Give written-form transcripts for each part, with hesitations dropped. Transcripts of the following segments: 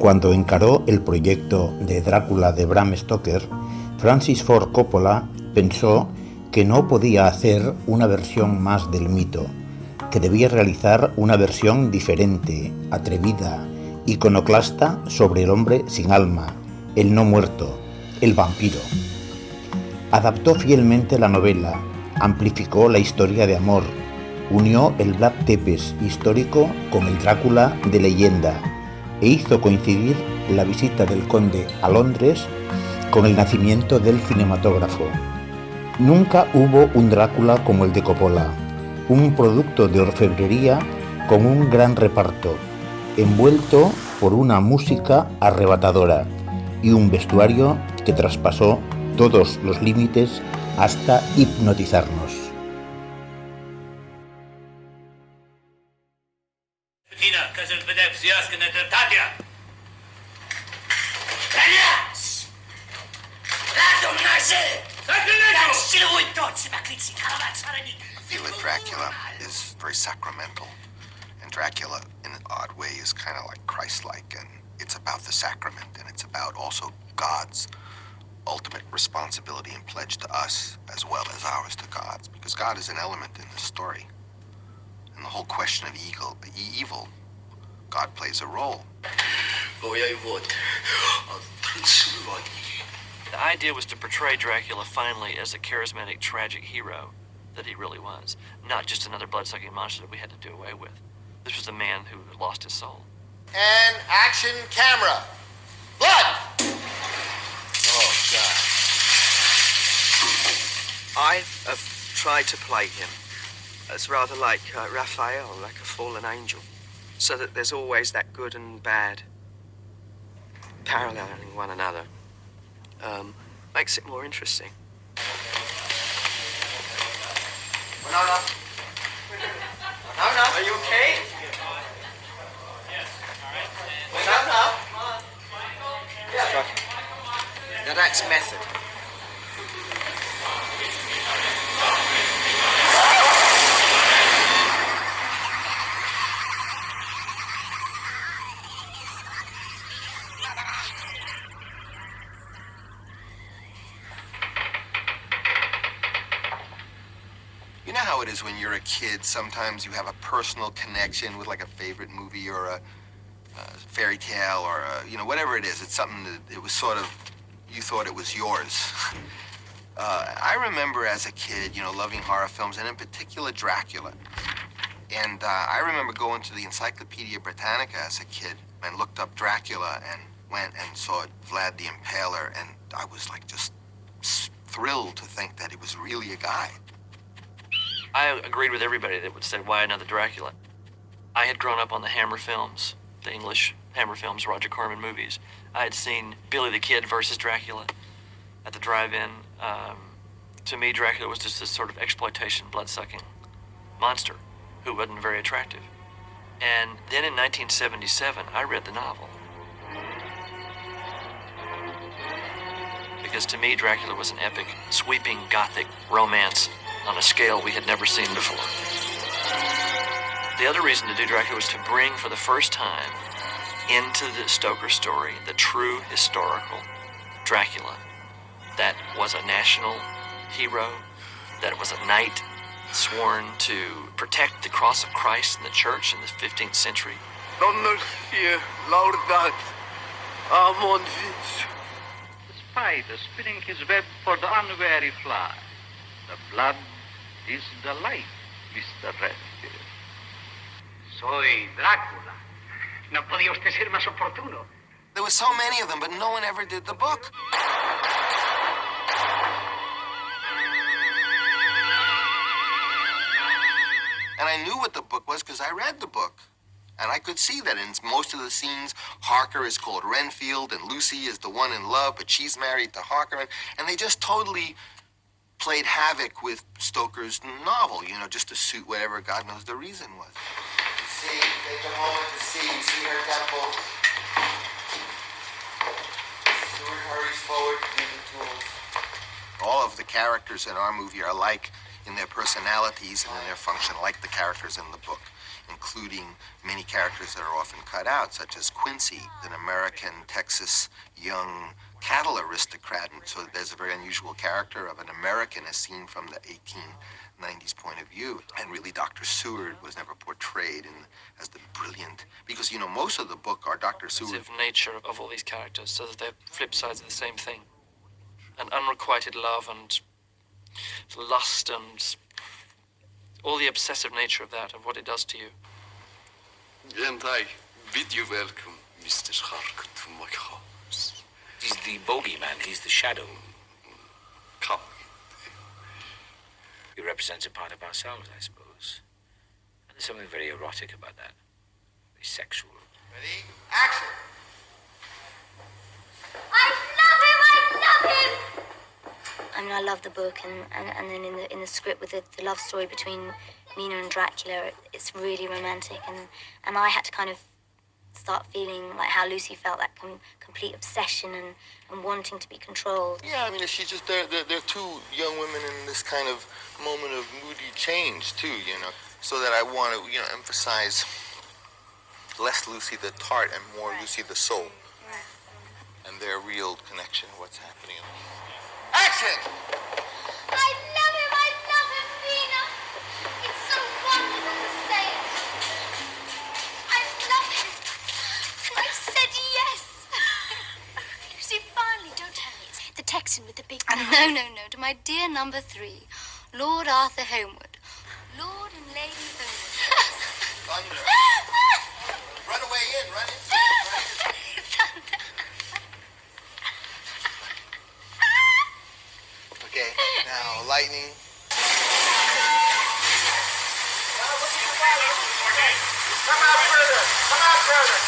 Cuando encaró el proyecto de Drácula de Bram Stoker, Francis Ford Coppola pensó que no podía hacer una versión más del mito, que debía realizar una versión diferente, atrevida, iconoclasta sobre el hombre sin alma, el no muerto, el vampiro. Adaptó fielmente la novela, amplificó la historia de amor, unió el Vlad Tepes histórico con el Drácula de leyenda e hizo coincidir la visita del Conde a Londres con el nacimiento del cinematógrafo. Nunca hubo un Drácula como el de Coppola, un producto de orfebrería con un gran reparto, envuelto por una música arrebatadora y un vestuario que traspasó todos los límites hasta hipnotizarnos. I feel that Dracula is very sacramental, and Dracula, in an odd way, is kind of like Christ-like, and it's about the sacrament, and it's about also God's ultimate responsibility and pledge to us, as well as ours to God's, because God is an element in this story. And the whole question of evil, God plays a role. The idea was to portray Dracula finally as a charismatic, tragic hero that he really was, not just another blood-sucking monster that we had to do away with. This was a man who had lost his soul. And action camera. Blood! Oh, God. I have tried to play him as rather like Raphael, like a fallen angel, so that there's always that good and bad paralleling one another. Makes it more interesting. No. Are you okay? Yes. No. Yeah. Now that's method. You know how it is when you're a kid, sometimes you have a personal connection with like a favorite movie or a fairy tale or whatever it is. It's something that it was sort of, you thought it was yours. I remember as a kid, loving horror films, and in particular Dracula. And I remember going to the Encyclopedia Britannica as a kid and looked up Dracula and went and saw Vlad the Impaler, and I was like just thrilled to think that he was really a guy. I agreed with everybody that would say, why another Dracula? I had grown up on the Hammer films, the English Hammer films, Roger Corman movies. I had seen Billy the Kid versus Dracula at the drive-in. To me, Dracula was just this sort of exploitation, blood-sucking monster who wasn't very attractive. And then in 1977, I read the novel. Because to me, Dracula was an epic, sweeping, gothic romance on a scale we had never seen before. The other reason to do Dracula was to bring for the first time into the Stoker story the true historical Dracula that was a national hero, that was a knight sworn to protect the cross of Christ in the church in the 15th century. The spider spinning his web for the unwary fly. The blood is the life, Mr. Redfield. Soy Drácula. No podía usted ser más oportuno. There were so many of them, but no one ever did the book. And I knew what the book was because I read the book. And I could see that in most of the scenes, Harker is called Renfield and Lucy is the one in love, but she's married to Harker. And they just totally played havoc with Stoker's novel, just to suit whatever God knows the reason was. See, take a moment to see her temple. Stewart hurries forward to do the tools. All of the characters in our movie are like, in their personalities and in their function, like the characters in the book, including many characters that are often cut out, such as Quincy, an American Texas young cattle aristocrat. And so there's a very unusual character of an American as seen from the 1890s point of view. And really, Dr. Seward was never portrayed as the brilliant, because, you know, most of the book are Dr. Seward. Nature of all these characters, so that they're flip sides of the same thing. And unrequited love and lust and all the obsessive nature of that, of what it does to you. And I bid you welcome, Mr. Hark, to my house. He's the bogeyman, he's the shadow. Come. He represents a part of ourselves, I suppose. And there's something very erotic about that. Very sexual. Ready? Action! I love him! I mean, I love the book, and then in the script with the love story between Mina and Dracula, it's really romantic, and I had to kind of start feeling like how Lucy felt, that complete obsession and wanting to be controlled. Yeah, I mean, she's just, they're two young women in this kind of moment of moody change, too, you know, so that I want to, you know, emphasize less Lucy the tart and more Lucy the soul, and their real connection, what's happening. Action! I love him, Mina! It's so wonderful to say it. I love him. And I said yes. Lucy, finally, don't tell me it's the Texan with the big mouth. No, to my dear number 3, Lord Arthur Homewood. Lord and Lady Homewood. Thunder. Run away in, run into it. Thunder. Okay, now lightning. Come out further. Come out further.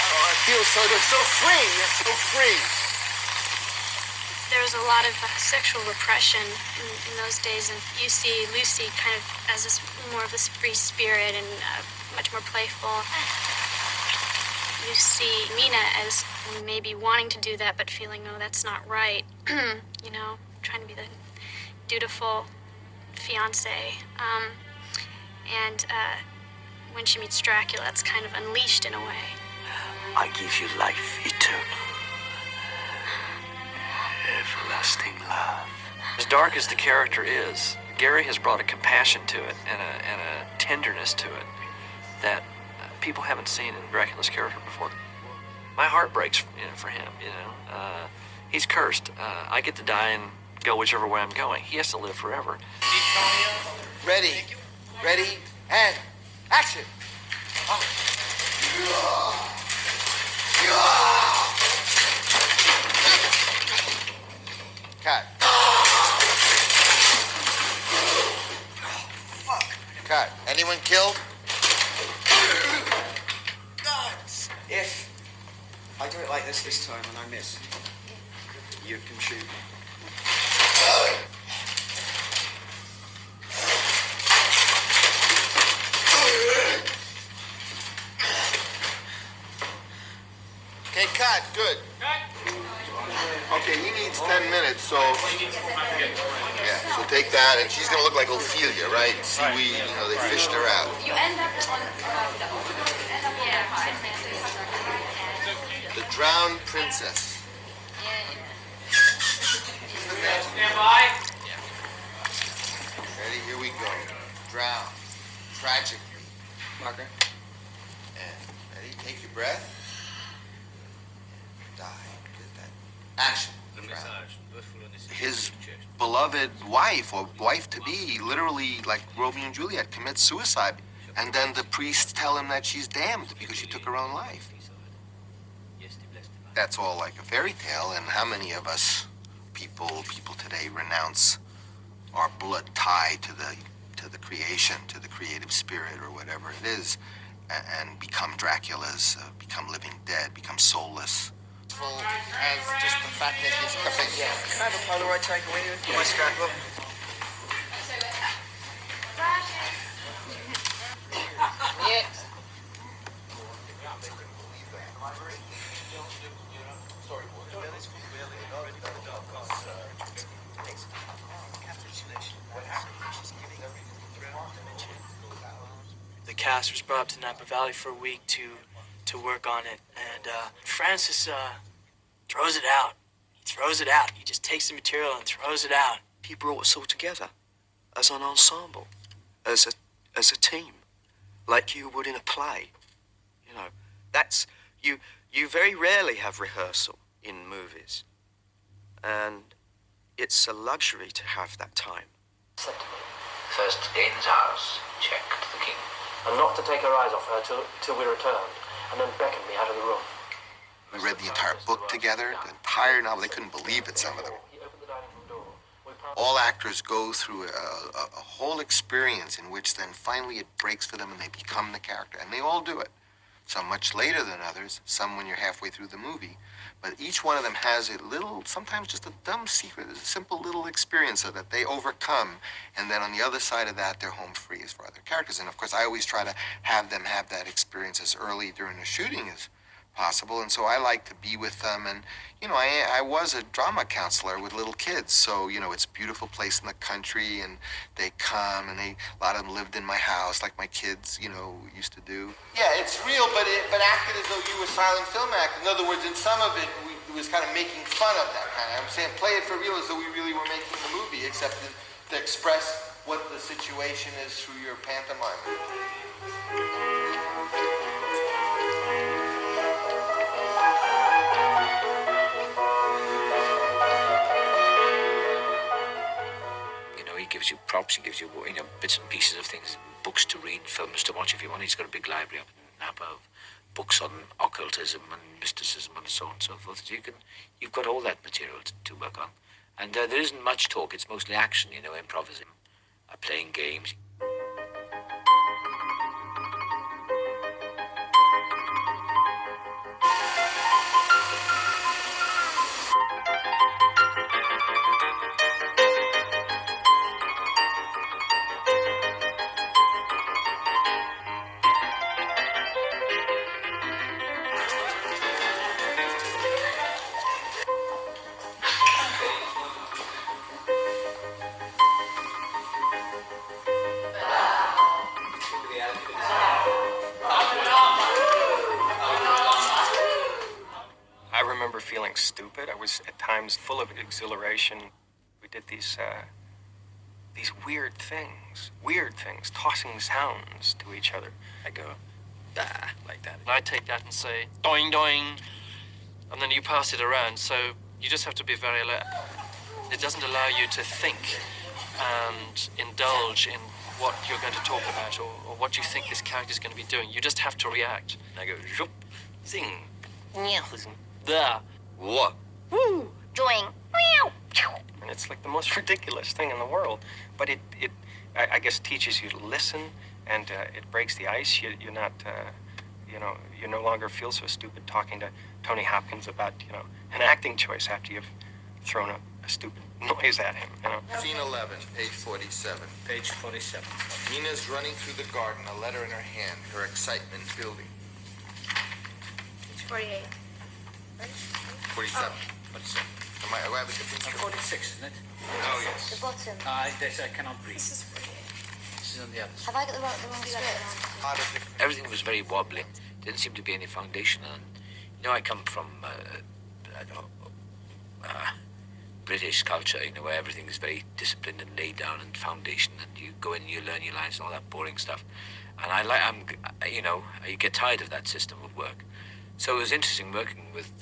Oh, it feels so, they're so free. They're so free. There was a lot of sexual repression in those days, and you see Lucy kind of as this more of this free spirit and much more playful. You see Mina as maybe wanting to do that, but feeling, no, that's not right. You know, trying to be the dutiful fiance. And when she meets Dracula, it's kind of unleashed in a way. I give you life eternal. Everlasting love. As dark as the character is, Gary has brought a compassion to it and a tenderness to it that people haven't seen in Dracula's character before. My heart breaks, for him, you know. He's cursed. I get to die and go whichever way I'm going. He has to live forever. Ready, and action. Cut. Cut. Anyone killed? If I do it like this time and I miss, you can shoot. Okay, cut. Good. Okay, he needs 10 minutes, so... Yeah, so take that, and she's gonna look like Ophelia, right? Seaweed, you know, they fished her out. You end up on The Drowned Princess. Stand by. Ready? Here we go. Drown. Tragically. Marker. And ready? Take your breath. Die. Did that. Action. Drown. His beloved wife, or wife-to-be, literally, like Romeo and Juliet, commits suicide. And then the priests tell him that she's damned because she took her own life. That's all like a fairy tale, and how many of us, people today, renounce our blood tie to the creation, to the creative spirit, or whatever it is, and become Draculas, become living dead, become soulless. As just the fact that he's coming. Yeah. Can I have a Polaroid taken with you? My scrapbook. Yes. Sorry, boy. cast was brought up to Napa Valley for a week to work on it, and Francis throws it out. He throws it out. He just takes the material and throws it out. He brought us all together as an ensemble, as a team, like you would in a play. You know, that's you very rarely have rehearsal in movies, and it's a luxury to have that time. Said to me, first gain his house, check to the king. And not to take her eyes off her till we returned, and then beckon me out of the room. We read the entire book together, the entire novel. They couldn't believe it, some of them. All actors go through a whole experience in which then finally it breaks for them and they become the character. And they all do it. Some much later than others, some when you're halfway through the movie. But each one of them has a little, sometimes just a dumb secret, a simple little experience so that they overcome. And then on the other side of that, they're home free as far as their characters. And of course, I always try to have them have that experience as early during the shooting as possible. And so I like to be with them. And, you know, I was a drama counselor with little kids. So, you know, it's a beautiful place in the country. And they come and a lot of them lived in my house like my kids, you know, used to do. Yeah, it's real, but acted as though you were silent film actors. In other words, in some of it, it was kind of making fun of that kind of. I'm saying play it for real as though we really were making the movie, except to express what the situation is through your pantomime. He gives you props, he gives you, bits and pieces of things, books to read, films to watch if you want. He's got a big library up in Napa of books on occultism and mysticism and so on and so forth. So you've got all that material to work on. And there isn't much talk, it's mostly action, improvising, playing games. Feeling stupid. I was at times full of exhilaration. We did these weird things, tossing sounds to each other. I go, bah, like that. And I take that and say, doing, doing, and then you pass it around, so you just have to be very alert. It doesn't allow you to think and indulge in what you're going to talk about or what you think this character's going to be doing. You just have to react. And I go, zoop, zing, there. What? Woo! Doing. And it's like the most ridiculous thing in the world. But I guess, teaches you to listen, and it breaks the ice. You're not, you no longer feel so stupid talking to Tony Hopkins about, an acting choice after you've thrown a stupid noise at him, Scene 11, page 47. Page 47. Nina's running through the garden, a letter in her hand, her excitement building. It's 48. 47. 47. Am I have a different script? 46, isn't it? Oh, yes. The bottom. I cannot read. This is 48. This is on the other side. Have I got the wrong script? Everything was very wobbly. Didn't seem to be any foundation. And, I come from, British culture, where everything is very disciplined and laid down and foundation, and you go in, you learn your lines and all that boring stuff. And you get tired of that system of work. So it was interesting working with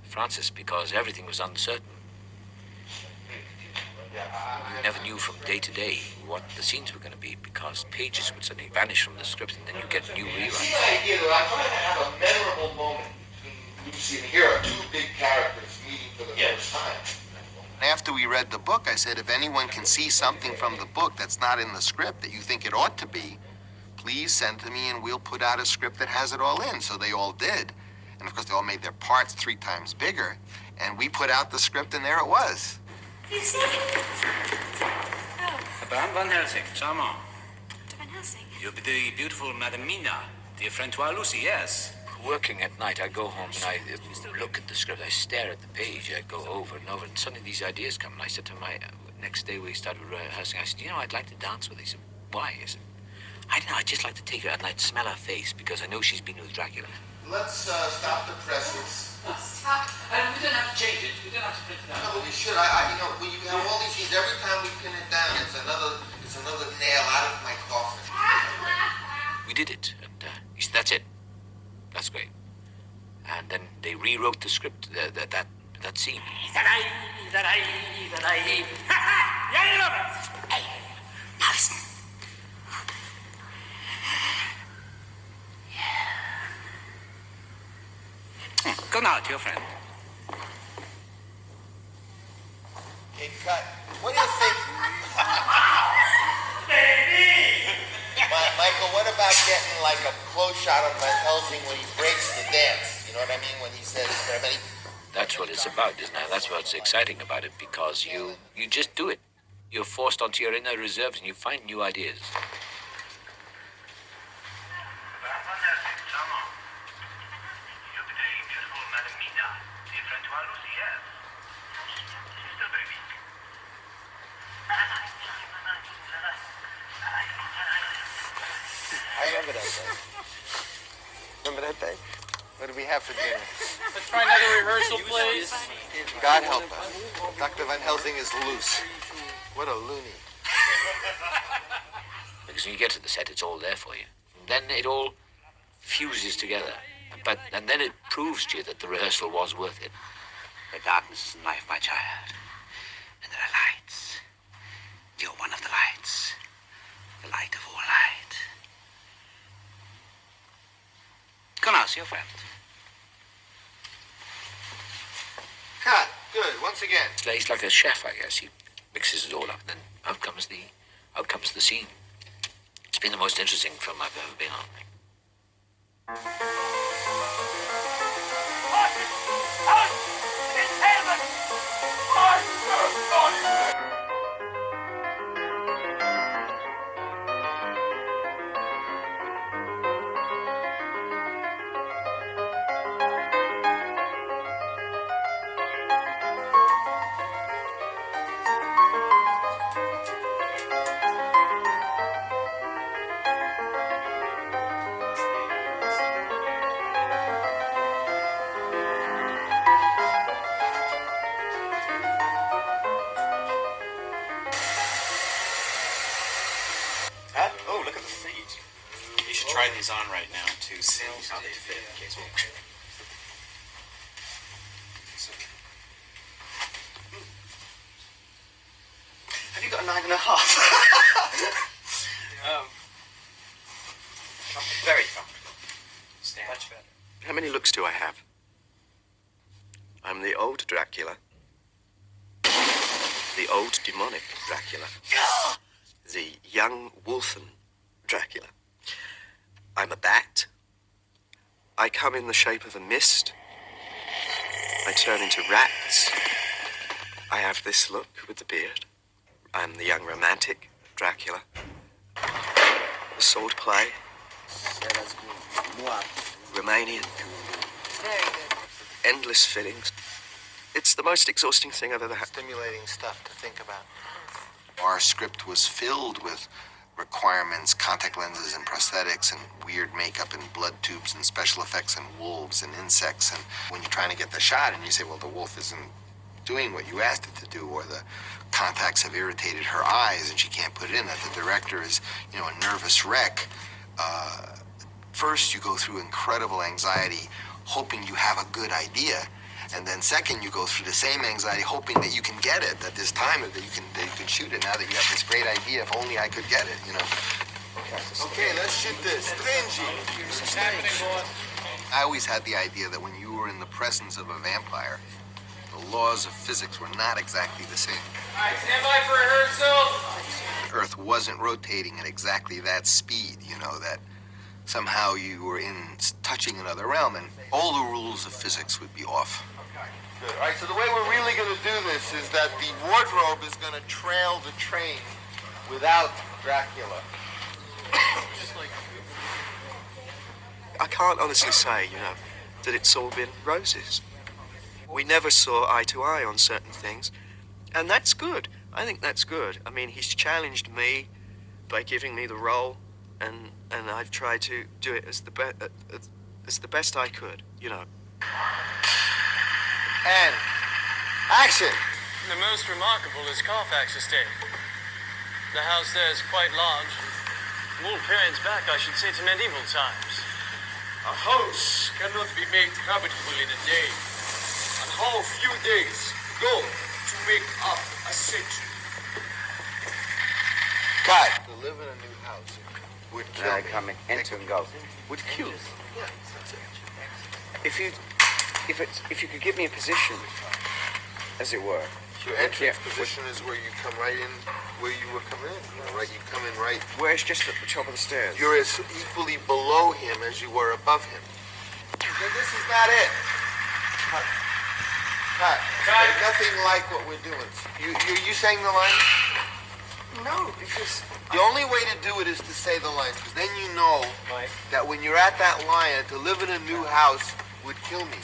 Francis because everything was uncertain. You never knew from day to day what the scenes were going to be because pages would suddenly vanish from the script and then you get new rewrites. The idea that I try to have a memorable moment between Lucy and here are two big characters meeting for the first time. After we read the book, I said, if anyone can see something from the book that's not in the script that you think it ought to be, please send to me and we'll put out a script that has it all in. So they all did. And of course, they all made their parts 3 times bigger. And we put out the script and there it was. You see? Abraham Van Helsing, charmant. Van Helsing? You'll be the beautiful Madame Mina, dear Francois Lucy, yes. Working at night, I go home and I look at the script, I stare at the page, I go over and over, and suddenly these ideas come. And I said to my, next day we started rehearsing, I said, I'd like to dance with you. He said, why? I said, I don't know, I'd just like to take her and I'd smell her face because I know she's been with Dracula. Let's stop the presses. Stop. And we don't have to change it. We don't have to print it out. No, but we should. When you have all these scenes, every time we pin it down, it's another nail out of my coffin. We did it, and he said, that's it. That's great. And then they rewrote the script, that scene. Go now to your friend. Okay, cut. What do you think? Michael, what about getting like a close shot of Van Helsing when he breaks the dance? You know what I mean? When he says there are many... That's what it's about, isn't it? That's what's exciting about it, because you just do it. You're forced onto your inner reserves and you find new ideas. I remember that day. Remember that day? What did we have for dinner? Let's try another rehearsal, please. God help us. Dr. Van Helsing is loose. What a loony. Because when you get to the set, it's all there for you. Then it all fuses together. And then it proves to you that the rehearsal was worth it. The darkness is in life, my child. And there are lights. You're one of the lights. The light of all light. Come now, see your friend. Cut. Good. Once again. He's like a chef, I guess. He mixes it all up, and then out comes the scene. It's been the most interesting film I've ever been on. Oh, look at the feet. You should try these on right now to see how they fit in case we... Have you got a 9.5? Very comfortable. Much better. How many looks do I have? I'm the old Dracula. The old demonic Dracula. The young wolfen Dracula. I'm a bat. I come in the shape of a mist. I turn into rats. I have this look with the beard. I'm the young romantic Dracula. The sword play. Romanian. Very good. Endless fittings. It's the most exhausting thing I've ever had. Stimulating stuff to think about. Our script was filled with requirements, contact lenses and prosthetics and weird makeup and blood tubes and special effects and wolves and insects. And when you're trying to get the shot and you say, well, the wolf isn't doing what you asked it to do, or the contacts have irritated her eyes and she can't put it in, that the director is, a nervous wreck. First, you go through incredible anxiety, hoping you have a good idea. And then second, you go through the same anxiety, hoping that you can get it, that this time that you can shoot it. Now that you have this great idea, if only I could get it, Okay, let's shoot this. Stringy. What's happening, boss? I always had the idea that when you were in the presence of a vampire, the laws of physics were not exactly the same. All right, stand by for rehearsal. Earth wasn't rotating at exactly that speed, that somehow you were touching another realm, and all the rules of physics would be off. Good. All right, so the way we're really going to do this is that the wardrobe is going to trail the train without Dracula. I can't honestly say, that it's all been roses. We never saw eye to eye on certain things, and that's good. I think that's good. I mean, he's challenged me by giving me the role and I've tried to do it as the best I could, you know. And action! The most remarkable is Carfax Estate. The house there is quite large. From all periods back, I should say, to medieval times. A house cannot be made habitable in a day. And how few days go to make up a century? Cut. To live in a new house would kill me. Come in, enter and go. Would kill you. If you could give me a position, as it were. Your entrance position is where you come right in, where you were coming in. You know, right, you come in right. Where it's just at the top of the stairs. You're as equally below him as you were above him. This is not it. Cut. There's nothing like what we're doing. You saying the line? No, because the only way to do it is to say the lines, because then you know that when you're at that line, to live in a new house would kill me.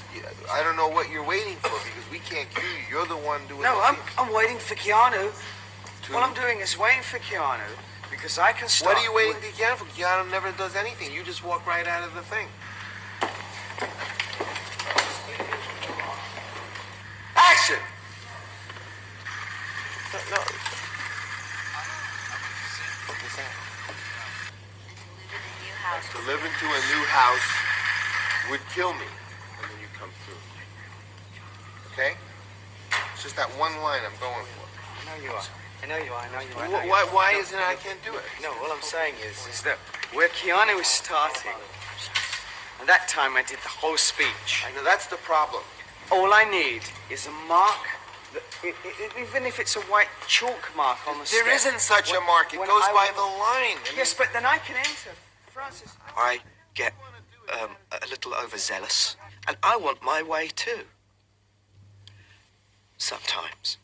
I don't know what you're waiting for, because we can't kill you. You're the one doing No, the I'm waiting for Keanu. What I'm doing is waiting for Keanu, because I can start... What are you waiting for Keanu for? Keanu never does anything. You just walk right out of the thing. Action! No. What was that? To live into a new house would kill me. And then you come through. Okay? It's just that one line I'm going for. I know you are. Why isn't it I can't do it? No, all I'm saying is that where Keanu is starting, and that time I did the whole speech. I know, that's the problem. All I need is a mark, even if it's a white chalk mark on the There isn't such a mark. It goes by the line. Yes, but then I can enter. Francis. I get a little overzealous, and I want my way too. Sometimes.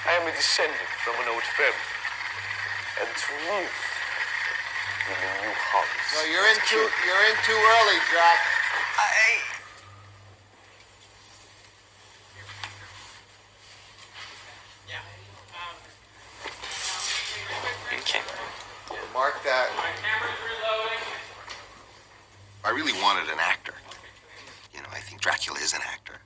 I am a descendant from an old family, and to live in a new house. No, you're in too early, Jack. Okay. Mark that. I really wanted an actor. You know, I think Dracula is an actor.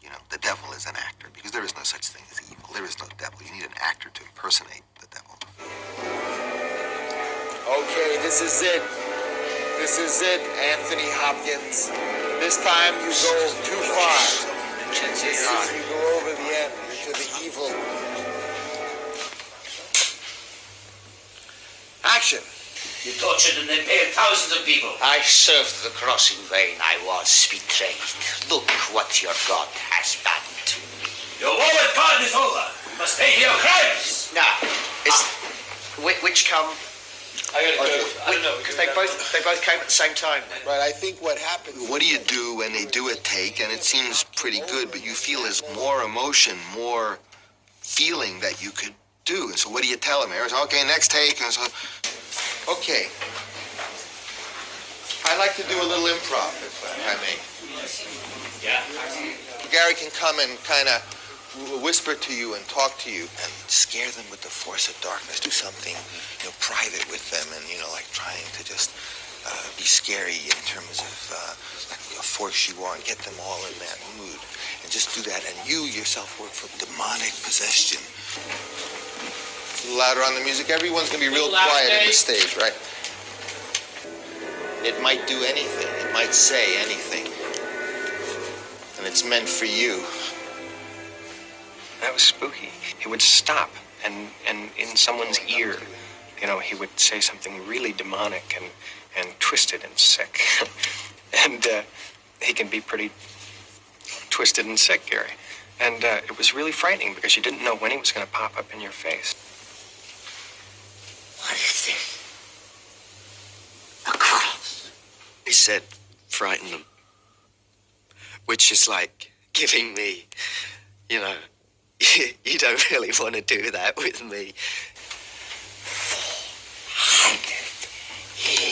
You know, the devil is an actor, because there is no such thing as evil. There is no devil. You need an actor to impersonate the devil. Okay, this is it. This is it, Anthony Hopkins. This time you go too far. You go over the end into the evil. Action. You tortured and impaled thousands of people. I served the cross in vain. I was betrayed. Look what your God has done to me. Your war with God is over. You must pay for your crimes. Now, which come? I gotta go. I don't know, because they both came at the same time. Right, I think what happens... What do you do when they do a take, and it seems pretty good, but you feel there's more emotion, more feeling that you could do? And so what do you tell them, Harris? Okay, next take. And so... Okay. I like to do a little improv, if I may. Yeah. Gary can come and kind of whisper to you and talk to you and scare them with the force of darkness. Do something, private with them, and like trying to just be scary in terms of like a force you want. Get them all in that mood, and just do that. And you yourself work for demonic possession. A little louder on the music. Everyone's gonna be real quiet on the stage, right? It might do anything. It might say anything, and it's meant for you. That was spooky. He would stop, and in someone's ear, he would say something really demonic and twisted and sick. And he can be pretty twisted and sick, Gary. And it was really frightening because you didn't know when he was going to pop up in your face. What is this? A cross. He said, frighten them. Which is like giving me, you don't really want to do that with me. 400 years.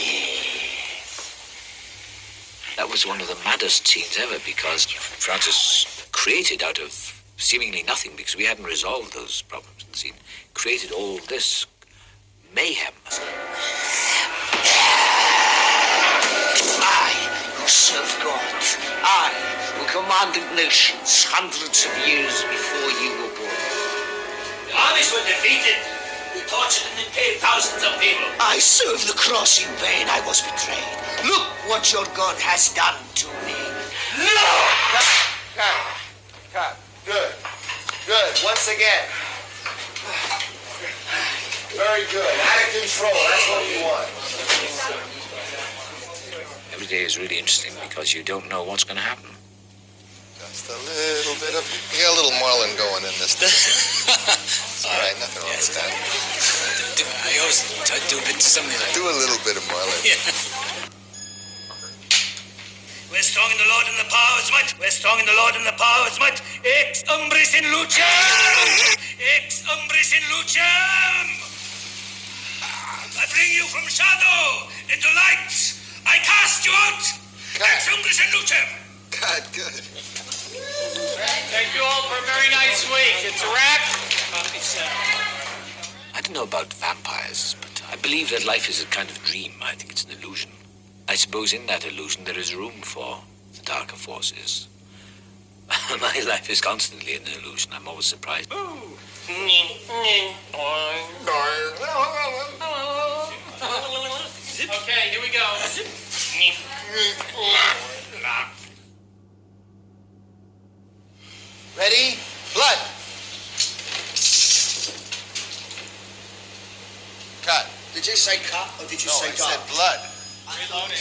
That was one of the maddest scenes ever, because Francis created out of seemingly nothing, because we hadn't resolved those problems in the scene, created all this mayhem. serve God. I, who commanded nations hundreds of years before you were born. The armies were defeated. We tortured and impaled thousands of people. I served the cross in vain. I was betrayed. Look what your God has done to me. No! Cut. Good. Good. Once again. Very good. Out of control. That's what we want. Every day is really interesting because you don't know what's going to happen. Just a little bit of... You got a little Marlin going in this thing. All right, nothing wrong with that. I always try to do a bit something like that. Do a little bit of Marlin. Yeah. We're strong in the Lord and the power of his might. We're strong in the Lord and the power of his might. Ex umbris in lucem! Ex umbris in lucem! I bring you from shadow into light. I cast you out. Ex umbris in lucem. God, good. Thank you all for a very nice week. It's a wrap. I don't know about vampires, but I believe that life is a kind of dream. I think it's an illusion. I suppose in that illusion there is room for the darker forces. My life is constantly an illusion. I'm always surprised. Okay, here we go. Ready? Blood. Cut. Did you say cut or did you say I cut? said blood. Reloading.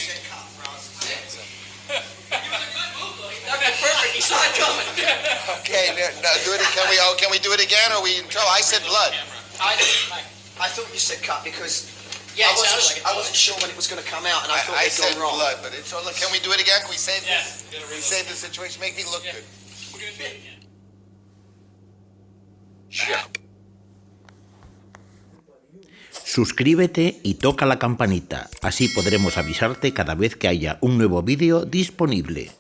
Okay, perfect. He saw it coming. Okay, no, do it. Can we do it again? Or are we in trouble? I said blood. I thought you said cut because Yeah, it sounded like it. I wasn't sure when it was going to come out, and I thought I they'd said gone wrong. blood, but it's. Look, can we do it again? Can we save Yes. this? Can we save the situation? Make me look good. We're gonna do it again. Suscríbete y toca la campanita, así podremos avisarte cada vez que haya un nuevo vídeo disponible.